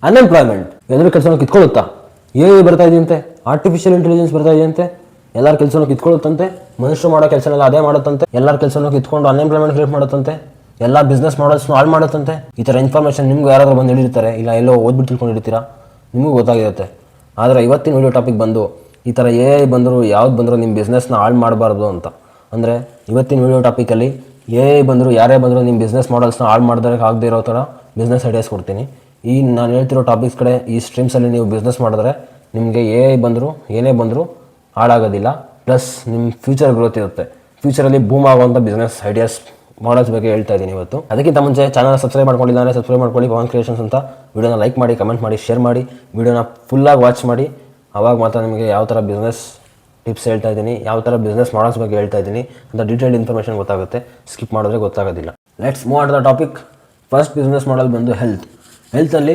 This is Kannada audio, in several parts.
ಅನ್ಎಂಪ್ಲಾಯ್ಮೆಂಟ್ ಎಲ್ಲರೂ ಕೆಲಸನ ಕಿತ್ಕೊಳ್ಳುತ್ತಾ? ಬರ್ತಾ ಇದೆಯಂತೆ, ಆರ್ಟಿಫಿಷಿಯಲ್ ಇಂಟೆಲಿಜೆನ್ಸ್ ಬರ್ತಾ ಇದೆಯಂತೆ, ಎಲ್ಲರ ಕೆಲಸನೂ ಕಿತ್ಕೊಳ್ಳುತ್ತಂತೆ, ಮನುಷ್ಯರು ಮಾಡೋ ಕೆಲಸನೆಲ್ಲ ಅದೇ ಮಾಡುತ್ತಂತೆ, ಎಲ್ಲರ ಕೆಲಸನೂ ಕಿತ್ಕೊಂಡು ಅನ್ಎಂಪ್ಲಾಯ್ಮೆಂಟ್ ಕ್ರಿಯೇಟ್ ಮಾಡುತ್ತಂತೆ, ಎಲ್ಲ ಬಿಸ್ನೆಸ್ ಮಾಡಲ್ಸ್ನು ಹಾಳು ಮಾಡುತ್ತಂತೆ. ಈ ಥರ ಇನ್ಫಾರ್ಮೇಷನ್ ನಿಮ್ಗೆ ಯಾರಾದರೂ ಬಂದು ಹೇಳಿರ್ತಾರೆ, ಇಲ್ಲ ಎಲ್ಲೋ ಓದ್ಬಿಟ್ಟು ತಿಳ್ಕೊಂಡಿರ್ತೀರಾ, ನಿಮಗೂ ಗೊತ್ತಾಗಿರುತ್ತೆ. ಆದರೆ ಇವತ್ತಿನ ವಿಡಿಯೋ ಟಾಪಿಕ್ ಬಂದು ಈ ಥರ ಬಂದರೂ ಯಾವ್ದು ಬಂದರೂ ನಿಮ್ಮ ಬಿಸ್ನೆಸ್ನ ಹಾಳು ಮಾಡಬಾರ್ದು ಅಂತ. ಅಂದರೆ ಇವತ್ತಿನ ವಿಡಿಯೋ ಟಾಪಿಕಲ್ಲಿ ಬಂದರೂ ಯಾರೇ ಬಂದರೂ ನಿಮ್ಮ ಬಿಸ್ನೆಸ್ ಮಾಡಲ್ಸ್ನ ಹಾಳು ಮಾಡೋದಕ್ಕೆ ಆಗದೆ ಇರೋ ಥರ ಬಿಸ್ನೆಸ್ ಐಡಿಯಾಸ್ ಕೊಡ್ತೀನಿ. ಈ ನಾನು ಹೇಳ್ತಿರೋ ಟಾಪಿಕ್ಸ್ ಕಡೆ ಈ ಸ್ಟ್ರೀಮ್ಸಲ್ಲಿ ನೀವು ಬಿಸ್ನೆಸ್ ಮಾಡಿದ್ರೆ ನಿಮಗೆ ಬಂದರೂ ಏನೇ ಬಂದರೂ ಹಾಳಾಗೋದಿಲ್ಲ. ಪ್ಲಸ್ ನಿಮ್ಮ ಫ್ಯೂಚರ್ ಗ್ರೋತ್ ಇರುತ್ತೆ. ಫ್ಯೂಚರಲ್ಲಿ ಬೂಮ್ ಆಗುವಂಥ ಬಿಸ್ನೆಸ್ ಐಡಿಯಾಸ್ ಮಾಡಲ್ಸ್ ಬಗ್ಗೆ ಹೇಳ್ತಾ ಇದ್ದೀನಿ ಇವತ್ತು. ಅದಕ್ಕಿಂತ ಮುಂಚೆ ಚಾನಲ್ ಸಬ್ಸ್ಕ್ರೈಬ್ ಮಾಡ್ಕೊಂಡಿದ್ದಾರೆ, ಸಬ್ಸ್ಕ್ರೈಬ್ ಮಾಡ್ಕೊಳ್ಳಿ. ಪವನ್ ಕ್ರಿಯೇಷನ್ಸ್ ಅಂತ. ವಿಡಿಯೋನ ಲೈಕ್ ಮಾಡಿ, ಕಮೆಂಟ್ ಮಾಡಿ, ಶೇರ್ ಮಾಡಿ, ವಿಡಿಯೋನ ಫುಲ್ಲಾಗಿ ವಾಚ್ ಮಾಡಿ. ಆವಾಗ ಮಾತ್ರ ನಿಮಗೆ ಯಾವ ಥರ ಬಿಸ್ನೆಸ್ ಟಿಪ್ಸ್ ಹೇಳ್ತಾ ಇದ್ದೀನಿ, ಯಾವ ಥರ ಬಿಸ್ನೆಸ್ ಮಾಡಲ್ಸ್ ಬಗ್ಗೆ ಹೇಳ್ತಾ ಇದ್ದೀನಿ ಅಂತ ಡೀಟೇಲ್ಡ್ ಇನ್ಫಾರ್ಮೇಷನ್ ಗೊತ್ತಾಗುತ್ತೆ. ಸ್ಕಿಪ್ ಮಾಡಿದ್ರೆ ಗೊತ್ತಾಗೋದಿಲ್ಲ. Let's move on the topic. First business model ಬಂದು ಹೆಲ್ತಲ್ಲಿ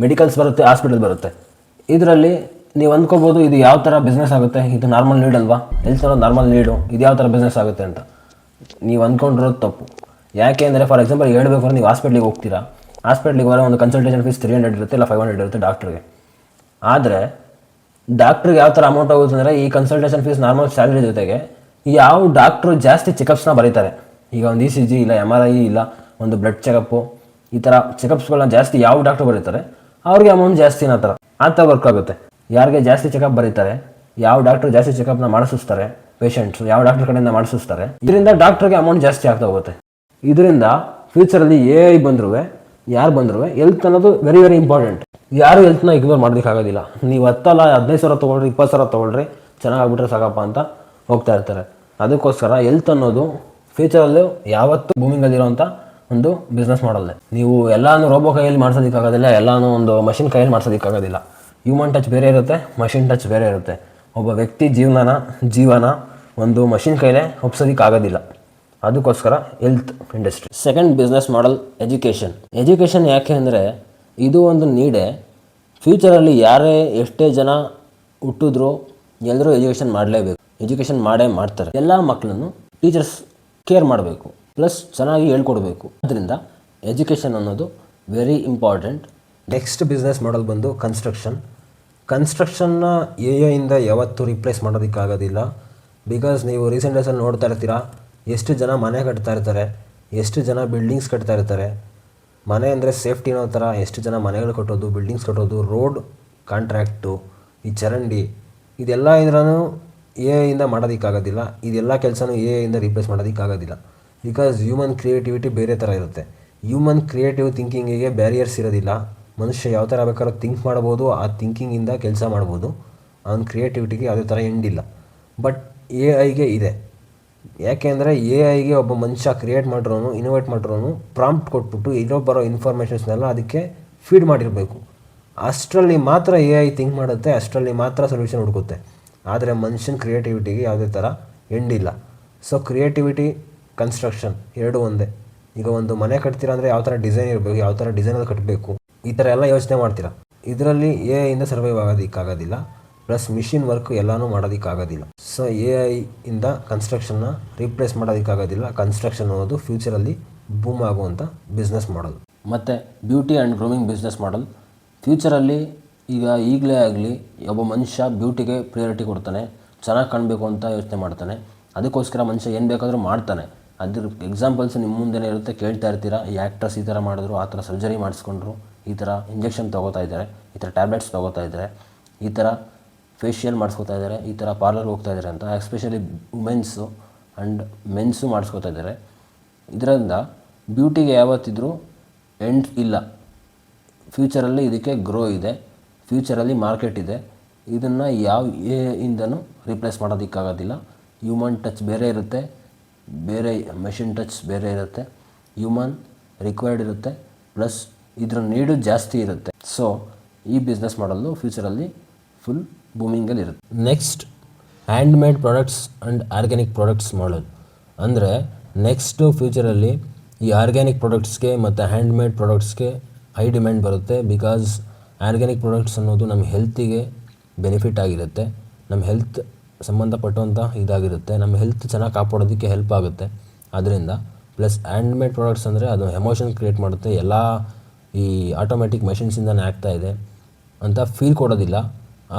ಮೆಡಿಕಲ್ಸ್ ಬರುತ್ತೆ, ಹಾಸ್ಪಿಟಲ್ ಬರುತ್ತೆ. ಇದರಲ್ಲಿ ನೀವು ಅಂದ್ಕೋಬೋದು ಇದು ಯಾವ ಥರ ಬಿಸ್ನೆಸ್ ಆಗುತ್ತೆ, ಇದು ನಾರ್ಮಲ್ ನೀಡ್ ಅಲ್ವಾ, ಹೆಲ್ತ್ ಅನ್ನೋದು ನಾರ್ಮಲ್ ನೀಡು, ಇದು ಯಾವ ಥರ ಬಿಸ್ನೆಸ್ ಆಗುತ್ತೆ ಅಂತ ನೀವು ಅಂದ್ಕೊಂಡಿರೋದು ತಪ್ಪು. ಯಾಕೆ ಅಂದರೆ ಫಾರ್ ಎಕ್ಸಾಂಪಲ್ ಹೇಳ್ಬೇಕಾದ್ರೆ ನೀವು ಹಾಸ್ಪಿಟ್ಲಿಗೆ ಹೋಗ್ತೀರಾ, ಹಾಸ್ಪಿಟ್ಲಿಗೆ ಹೋದರೆ ಒಂದು ಕನ್ಸಲ್ಟೇಷನ್ ಫೀಸ್ 300 ಇರುತ್ತೆ, ಇಲ್ಲ 500 ಇರುತ್ತೆ ಡಾಕ್ಟ್ರಿಗೆ. ಆದರೆ ಡಾಕ್ಟ್ರಿಗೆ ಯಾವ ಥರ ಅಮೌಂಟ್ ಆಗುತ್ತೆ ಅಂದರೆ ಈ ಕನ್ಸಲ್ಟೇಷನ್ ಫೀಸ್ ನಾರ್ಮಲ್ ಸ್ಯಾಲ್ರಿ ಜೊತೆಗೆ ಯಾವ ಡಾಕ್ಟ್ರು ಜಾಸ್ತಿ ಚೆಕಪ್ಸ್ನ ಬರೀತಾರೆ, ಈಗ ಒಂದು ECG ಇಲ್ಲ MRI ಇಲ್ಲ ಒಂದು ಬ್ಲಡ್ ಚೆಕಪ್ಪು, ಈ ಥರ ಚೆಕಪ್ಸ್ಗಳನ್ನ ಜಾಸ್ತಿ ಯಾವ ಡಾಕ್ಟ್ರು ಬರೀತಾರೆ ಅವ್ರಿಗೆ ಅಮೌಂಟ್ ಜಾಸ್ತಿನ ಆ ಥರ ವರ್ಕ್ ಆಗುತ್ತೆ. ಯಾರಿಗೆ ಜಾಸ್ತಿ ಚೆಕಪ್ ಬರೀತಾರೆ, ಯಾವ ಡಾಕ್ಟ್ರು ಜಾಸ್ತಿ ಚೆಕಪ್ನ ಮಾಡಿಸ್ತಾರೆ ಪೇಷಂಟ್ಸು, ಯಾವ ಡಾಕ್ಟ್ರ್ ಕಡೆಯಿಂದ ಮಾಡಿಸ್ತಾರೆ, ಇದರಿಂದ ಡಾಕ್ಟ್ರಿಗೆ ಅಮೌಂಟ್ ಜಾಸ್ತಿ ಆಗ್ತಾ ಹೋಗುತ್ತೆ. ಇದರಿಂದ ಫ್ಯೂಚರಲ್ಲಿ ಬಂದರೂ ಯಾರು ಬಂದರೂ ಹೆಲ್ತ್ ಅನ್ನೋದು ವೆರಿ ವೆರಿ ಇಂಪಾರ್ಟೆಂಟ್. ಯಾರು ಹೆಲ್ತ್ನ ಇಗ್ನೋರ್ ಮಾಡೋದಕ್ಕಾಗೋದಿಲ್ಲ. ನೀವು 10 ಅಲ್ಲ 15,000 ತೊಗೊಳ್ರಿ, 20,000 ತೊಗೊಳ್ರಿ, ಚೆನ್ನಾಗಾಗ್ಬಿಟ್ರೆ ಸಾಕಪ್ಪ ಅಂತ ಹೋಗ್ತಾ ಇರ್ತಾರೆ. ಅದಕ್ಕೋಸ್ಕರ ಹೆಲ್ತ್ ಅನ್ನೋದು ಫ್ಯೂಚರಲ್ಲೂ ಯಾವತ್ತೂ ಬೂಮಿಂಗಲ್ಲಿರೋಂಥ ಒಂದು ಬಿಸ್ನೆಸ್ ಮಾಡಲ್ಲ. ನೀವು ಎಲ್ಲಾನು ರೋಬೋ ಕೈಯಲ್ಲಿ ಮಾಡಿಸೋದಕ್ಕಾಗೋದಿಲ್ಲ, ಎಲ್ಲಾನು ಒಂದು ಮಷಿನ್ ಕೈಯಲ್ಲಿ ಮಾಡಿಸೋದಕ್ಕಾಗೋದಿಲ್ಲ. ಹ್ಯೂಮನ್ ಟಚ್ ಬೇರೆ ಇರುತ್ತೆ, ಮಷಿನ್ ಟಚ್ ಬೇರೆ ಇರುತ್ತೆ. ಒಬ್ಬ ವ್ಯಕ್ತಿ ಜೀವನ ಒಂದು ಮಷಿನ್ ಕೈಲೇ ಒಪ್ಸೋದಕ್ಕಾಗೋದಿಲ್ಲ. ಅದಕ್ಕೋಸ್ಕರ ಹೆಲ್ತ್ ಇಂಡಸ್ಟ್ರಿ. ಸೆಕೆಂಡ್ ಬಿಸ್ನೆಸ್ ಮಾಡಲ್ ಎಜುಕೇಷನ್ ಯಾಕೆ ಅಂದರೆ ಇದು ಒಂದು ನೀಡೆ. ಫ್ಯೂಚರಲ್ಲಿ ಯಾರೇ ಎಷ್ಟೇ ಜನ ಹುಟ್ಟಿದ್ರು ಎಲ್ಲರೂ ಎಜುಕೇಷನ್ ಮಾಡಲೇಬೇಕು, ಎಜುಕೇಷನ್ ಮಾಡ್ತಾರೆ. ಎಲ್ಲ ಮಕ್ಕಳನ್ನು ಟೀಚರ್ಸ್ ಕೇರ್ ಮಾಡಬೇಕು, ಪ್ಲಸ್ ಚೆನ್ನಾಗಿ ಹೇಳ್ಕೊಡ್ಬೇಕು. ಅದರಿಂದ ಎಜುಕೇಷನ್ ಅನ್ನೋದು very important. Next business model ಬಂದು ಕನ್ಸ್ಟ್ರಕ್ಷನ್ನ ಇಂದ ಯಾವತ್ತೂ ರಿಪ್ಲೇಸ್ ಮಾಡೋದಕ್ಕಾಗೋದಿಲ್ಲ. ಬಿಕಾಸ್ ನೀವು ರೀಸೆಂಟ್ ಡೇಸಲ್ಲಿ ನೋಡ್ತಾ ಇರ್ತೀರಾ, ಎಷ್ಟು ಜನ ಮನೆ ಕಟ್ತಾ ಇರ್ತಾರೆ, ಎಷ್ಟು ಜನ ಬಿಲ್ಡಿಂಗ್ಸ್ ಕಟ್ತಾ ಇರ್ತಾರೆ. ಮನೆ ಅಂದರೆ ಸೇಫ್ಟಿ ಅನ್ನೋ ಥರ ಎಷ್ಟು ಜನ ಮನೆಗಳು ಕಟ್ಟೋದು, ಬಿಲ್ಡಿಂಗ್ಸ್ ಕಟ್ಟೋದು, ರೋಡ್ ಕಾಂಟ್ರ್ಯಾಕ್ಟು, ಈ ಚರಂಡಿ, ಇದೆಲ್ಲ ಇದ್ರೂ ಇಂದ ಮಾಡೋದಕ್ಕಾಗೋದಿಲ್ಲ. ಇದೆಲ್ಲ ಕೆಲಸನೂ ಇಂದ ರಿಪ್ಲೇಸ್ ಮಾಡೋದಕ್ಕಾಗೋದಿಲ್ಲ. ಬಿಕಾಸ್ ಹ್ಯೂಮನ್ ಕ್ರಿಯೇಟಿವಿಟಿ ಬೇರೆ ಥರ ಇರುತ್ತೆ. ಹ್ಯೂಮನ್ ಕ್ರಿಯೇಟಿವ್ ಥಿಂಕಿಂಗಿಗೆ ಬ್ಯಾರಿಯರ್ಸ್ ಇರೋದಿಲ್ಲ. ಮನುಷ್ಯ ಯಾವ ಥರ ಬೇಕಾದ್ರೂ ಥಿಂಕ್ ಮಾಡ್ಬೋದು, ಆ ಥಿಂಕಿಂಗಿಂದ ಕೆಲಸ ಮಾಡ್ಬೋದು. ಅವನ ಕ್ರಿಯೇಟಿವಿಟಿಗೆ ಯಾವುದೇ ಥರ ಎಂಡಿಲ್ಲ. ಬಟ್ AI ಇದೆ. ಯಾಕೆ ಅಂದರೆ AI ಒಬ್ಬ ಮನುಷ್ಯ ಕ್ರಿಯೇಟ್ ಮಾಡಿರೋನು, ಇನೋವೇಟ್ ಮಾಡಿರೋನು ಪ್ರಾಂಪ್ಟ್ ಕೊಟ್ಬಿಟ್ಟು ಬರೋ ಇನ್ಫಾರ್ಮೇಷನ್ಸ್ನೆಲ್ಲ ಅದಕ್ಕೆ ಫೀಡ್ ಮಾಡಿರಬೇಕು. ಅಷ್ಟರಲ್ಲಿ ಮಾತ್ರ AI ಥಿಂಕ್ ಮಾಡುತ್ತೆ, ಅಷ್ಟರಲ್ಲಿ ಮಾತ್ರ ಸೊಲ್ಯೂಷನ್ ಹುಡುಕುತ್ತೆ. ಆದರೆ ಮನುಷ್ಯನ ಕ್ರಿಯೇಟಿವಿಟಿಗೆ ಯಾವುದೇ ಥರ ಎಂಡಿಲ್ಲ. ಸೊ ಕ್ರಿಯೇಟಿವಿಟಿ, ಕನ್ಸ್ಟ್ರಕ್ಷನ್ ಎರಡೂ ಒಂದೇ. ಈಗ ಒಂದು ಮನೆ ಕಟ್ತೀರಾ ಅಂದರೆ ಯಾವ ಥರ ಡಿಸೈನ್ ಇರಬೇಕು, ಯಾವ ಥರ ಡಿಸೈನಲ್ಲಿ ಕಟ್ಟಬೇಕು, ಈ ಥರ ಎಲ್ಲ ಯೋಚನೆ ಮಾಡ್ತೀರಾ. ಇದರಲ್ಲಿ ಇಂದ ಸರ್ವೈವ್ ಆಗೋದಕ್ಕಾಗೋದಿಲ್ಲ. ಪ್ಲಸ್ ಮಿಷಿನ್ ವರ್ಕ್ ಎಲ್ಲನೂ ಮಾಡೋದಕ್ಕಾಗೋದಿಲ್ಲ. ಸೊ ಇಂದ ಕನ್ಸ್ಟ್ರಕ್ಷನ್ನ ರೀಪ್ಲೇಸ್ ಮಾಡೋದಕ್ಕಾಗೋದಿಲ್ಲ. ಕನ್ಸ್ಟ್ರಕ್ಷನ್ ಅನ್ನೋದು ಫ್ಯೂಚರಲ್ಲಿ ಬೂಮ್ ಆಗುವಂಥ ಬಿಸ್ನೆಸ್ ಮಾಡಲ್. ಮತ್ತು ಬ್ಯೂಟಿ ಆ್ಯಂಡ್ ಗ್ರೂಮಿಂಗ್ ಬಿಸ್ನೆಸ್ ಮಾಡಲ್. ಫ್ಯೂಚರಲ್ಲಿ ಈಗಲೇ ಆಗಲಿ ಒಬ್ಬ ಮನುಷ್ಯ ಬ್ಯೂಟಿಗೆ ಪ್ರಿಯಾರಿಟಿ ಕೊಡ್ತಾನೆ, ಚೆನ್ನಾಗಿ ಕಾಣಬೇಕು ಅಂತ ಯೋಚನೆ ಮಾಡ್ತಾನೆ. ಅದಕ್ಕೋಸ್ಕರ ಮನುಷ್ಯ ಏನು ಬೇಕಾದರೂ ಮಾಡ್ತಾನೆ. ಅದ್ರ ಎಕ್ಸಾಂಪಲ್ಸ್ ನಿಮ್ಮ ಮುಂದೆನೇ ಇರುತ್ತೆ, ಕೇಳ್ತಾ ಇರ್ತೀರಾ. ಈ ಆ್ಯಕ್ಟರ್ಸ್ ಈ ಥರ ಮಾಡಿದ್ರು, ಆ ಥರ ಸರ್ಜರಿ ಮಾಡಿಸ್ಕೊಂಡ್ರು, ಈ ಥರ ಇಂಜೆಕ್ಷನ್ ತೊಗೋತಾ ಇದ್ದಾರೆ, ಈ ಥರ ಟ್ಯಾಬ್ಲೆಟ್ಸ್ ತೊಗೋತಾ ಇದ್ದಾರೆ, ಈ ಥರ ಫೇಶಿಯಲ್ ಮಾಡಿಸ್ಕೋತಾ ಇದ್ದಾರೆ, ಈ ಥರ ಪಾರ್ಲರ್ಗೆ ಹೋಗ್ತಾ ಇದ್ದಾರೆ ಅಂತ. ಎಸ್ಪೆಷಲಿ ವುಮೆನ್ಸು ಆ್ಯಂಡ್ ಮೆನ್ಸು ಮಾಡಿಸ್ಕೋತಾ ಇದ್ದಾರೆ. ಇದರಿಂದ ಬ್ಯೂಟಿಗೆ ಯಾವತ್ತಿದ್ರೂ ಎಂಡ್ ಇಲ್ಲ. ಫ್ಯೂಚರಲ್ಲಿ ಇದಕ್ಕೆ ಗ್ರೋ ಇದೆ, ಫ್ಯೂಚರಲ್ಲಿ ಮಾರ್ಕೆಟ್ ಇದೆ. ಇದನ್ನು ಯಾವ ಇಂದನೂ ರಿಪ್ಲೇಸ್ ಮಾಡೋದಕ್ಕಾಗೋದಿಲ್ಲ. ಹ್ಯೂಮನ್ ಟಚ್ ಬೇರೆ ಇರುತ್ತೆ, ಬೇರೆ ಮೆಷಿನ್ ಟಚ್ ಬೇರೆ ಇರುತ್ತೆ. ಹ್ಯೂಮನ್ ರಿಕ್ವೈರ್ಡ್ ಇರುತ್ತೆ, ಪ್ಲಸ್ ಇದ್ರ ನೀಡು ಜಾಸ್ತಿ ಇರುತ್ತೆ. ಸೊ ಈ ಬಿಸ್ನೆಸ್ ಮಾಡಲು ಫ್ಯೂಚರಲ್ಲಿ ಫುಲ್ ಬೂಮಿಂಗಲ್ಲಿ ಇರುತ್ತೆ. Next handmade products and organic products model. ಅಂದರೆ ನೆಕ್ಸ್ಟು ಫ್ಯೂಚರಲ್ಲಿ ಈ ಆರ್ಗ್ಯಾನಿಕ್ ಪ್ರಾಡಕ್ಟ್ಸ್ಗೆ ಮತ್ತು ಹ್ಯಾಂಡ್ಮೇಡ್ ಪ್ರಾಡಕ್ಟ್ಸ್ಗೆ ಹೈ ಡಿಮ್ಯಾಂಡ್ ಬರುತ್ತೆ. ಬಿಕಾಸ್ ಆರ್ಗ್ಯಾನಿಕ್ ಪ್ರಾಡಕ್ಟ್ಸ್ ಅನ್ನೋದು ನಮ್ಮ ಹೆಲ್ತಿಗೆ ಬೆನಿಫಿಟ್ ಆಗಿರುತ್ತೆ, ನಮ್ಮ ಹೆಲ್ತ್ ಸಂಬಂಧಪಟ್ಟಂಥ ಇದಾಗಿರುತ್ತೆ, ನಮ್ಮ ಹೆಲ್ತ್ ಚೆನ್ನಾಗಿ ಕಾಪಾಡೋದಕ್ಕೆ ಹೆಲ್ಪ್ ಆಗುತ್ತೆ. ಅದರಿಂದ ಪ್ಲಸ್ ಹ್ಯಾಂಡ್ಮೇಡ್ ಪ್ರಾಡಕ್ಟ್ಸ್ ಅಂದರೆ ಅದು ಎಮೋಷನ್ ಕ್ರಿಯೇಟ್ ಮಾಡುತ್ತೆ. ಎಲ್ಲ ಈ ಆಟೋಮೆಟಿಕ್ ಮೆಷಿನ್ಸಿಂದನೇ ಆಗ್ತಾ ಇದೆ ಅಂತ ಫೀಲ್ ಕೊಡೋದಿಲ್ಲ.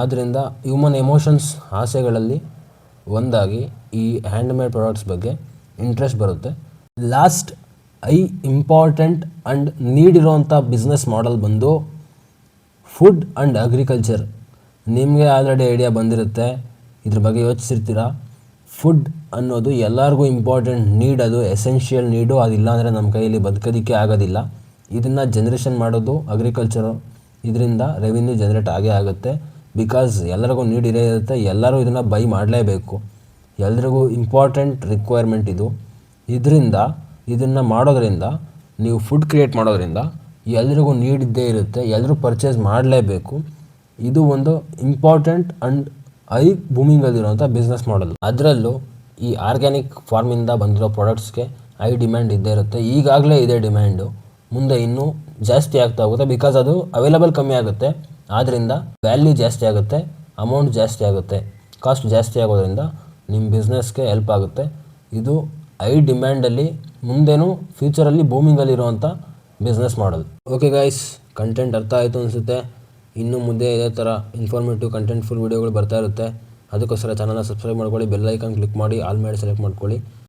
ಆದ್ದರಿಂದ ಹ್ಯೂಮನ್ ಎಮೋಷನ್ಸ್ ಆಸೆಗಳಲ್ಲಿ ಒಂದಾಗಿ ಈ ಹ್ಯಾಂಡ್ಮೇಡ್ ಪ್ರಾಡಕ್ಟ್ಸ್ ಬಗ್ಗೆ ಇಂಟ್ರೆಸ್ಟ್ ಬರುತ್ತೆ. ಲಾಸ್ಟ್ ಇಂಪಾರ್ಟೆಂಟ್ ಆ್ಯಂಡ್ ನೀಡ್ ಇರೋವಂಥ ಬಿಸ್ನೆಸ್ ಮಾಡೆಲ್ ಬಂದು ಫುಡ್ ಆ್ಯಂಡ್ ಅಗ್ರಿಕಲ್ಚರ್. ನಿಮಗೆ ಆಲ್ರೆಡಿ ಐಡಿಯಾ ಬಂದಿರುತ್ತೆ, ಇದ್ರ ಬಗ್ಗೆ ಯೋಚಿಸಿರ್ತೀರ. ಫುಡ್ ಅನ್ನೋದು ಎಲ್ಲರಿಗೂ ಇಂಪಾರ್ಟೆಂಟ್ ನೀಡ್, ಅದು ಎಸೆನ್ಷಿಯಲ್ ನೀಡು. ಅದಿಲ್ಲ ಅಂದರೆ ನಮ್ಮ ಕೈಯಲ್ಲಿ ಬದುಕೋದಕ್ಕೆ ಆಗೋದಿಲ್ಲ. ಇದನ್ನು ಜನ್ರೇಷನ್ ಮಾಡೋದು ಅಗ್ರಿಕಲ್ಚರು. ಇದರಿಂದ ರೆವಿನ್ಯೂ ಜನ್ರೇಟ್ ಆಗೇ ಆಗುತ್ತೆ. ಬಿಕಾಸ್ ಎಲ್ಲರಿಗೂ ನೀಡ್ ಇರೇ ಇರುತ್ತೆ, ಎಲ್ಲರೂ ಇದನ್ನು ಬೈ ಮಾಡಲೇಬೇಕು. ಎಲ್ರಿಗೂ ಇಂಪಾರ್ಟೆಂಟ್ ರಿಕ್ವೈರ್ಮೆಂಟ್ ಇದು. ಇದನ್ನು ಮಾಡೋದ್ರಿಂದ, ನೀವು ಫುಡ್ ಕ್ರಿಯೇಟ್ ಮಾಡೋದ್ರಿಂದ ಎಲ್ರಿಗೂ ನೀಡ್ ಇದ್ದೇ ಇರುತ್ತೆ, ಎಲ್ಲರೂ ಪರ್ಚೇಸ್ ಮಾಡಲೇಬೇಕು. ಇದು ಒಂದು ಇಂಪಾರ್ಟೆಂಟ್ ಆ್ಯಂಡ್ ಬೂಮಿಂಗಲ್ಲಿರುವಂಥ ಬಿಸ್ನೆಸ್ ಮಾಡಲ್. ಅದರಲ್ಲೂ ಈ ಆರ್ಗ್ಯಾನಿಕ್ ಫಾರ್ಮಿಂದ ಬಂದಿರೋ ಪ್ರಾಡಕ್ಟ್ಸ್ಗೆ ಡಿಮ್ಯಾಂಡ್ ಇದ್ದೇ ಇರುತ್ತೆ. ಈಗಾಗಲೇ ಇದೆ ಡಿಮ್ಯಾಂಡು, ಮುಂದೆ ಇನ್ನೂ ಜಾಸ್ತಿ ಆಗ್ತಾ ಹೋಗುತ್ತೆ. ಬಿಕಾಸ್ ಅದು ಅವೈಲಬಲ್ ಕಮ್ಮಿ ಆಗುತ್ತೆ, ಆದ್ದರಿಂದ ವ್ಯಾಲ್ಯೂ ಜಾಸ್ತಿ ಆಗುತ್ತೆ, ಅಮೌಂಟ್ ಜಾಸ್ತಿ ಆಗುತ್ತೆ. ಕಾಸ್ಟ್ ಜಾಸ್ತಿ ಆಗೋದ್ರಿಂದ ನಿಮ್ಮ ಬಿಸ್ನೆಸ್ಗೆ ಹೆಲ್ಪ್ ಆಗುತ್ತೆ. ಇದು ಡಿಮ್ಯಾಂಡಲ್ಲಿ ಮುಂದೇನು ಫ್ಯೂಚರಲ್ಲಿ ಬೂಮಿಂಗಲ್ಲಿರುವಂಥ ಬಿಸ್ನೆಸ್ ಮಾಡಲ್. ಓಕೆ ಗೈಸ್, ಕಂಟೆಂಟ್ ಅರ್ಥ ಆಯಿತು ಅನಿಸುತ್ತೆ. ಇನ್ನು ಮುಂದೆ ಇದೇ ಥರ ಇನ್ಫಾರ್ಮೇಟಿವ್ ಕಂಟೆಂಟ್ಫುಲ್ ವೀಡಿಯೋಗಳು ಬರ್ತಾ ಇರುತ್ತೆ. ಅದಕ್ಕೋಸ್ಕರ ಚಾನಲ್ನ ಸಬ್ಸ್ಕ್ರೈಬ್ ಮಾಡ್ಕೊಳ್ಳಿ, ಬೆಲ್ ಐಕಾನ್ ಕ್ಲಿಕ್ ಮಾಡಿ, ಆಲ್ ಮಾಡಿ ಸೆಲೆಕ್ಟ್ ಮಾಡ್ಕೊಳ್ಳಿ.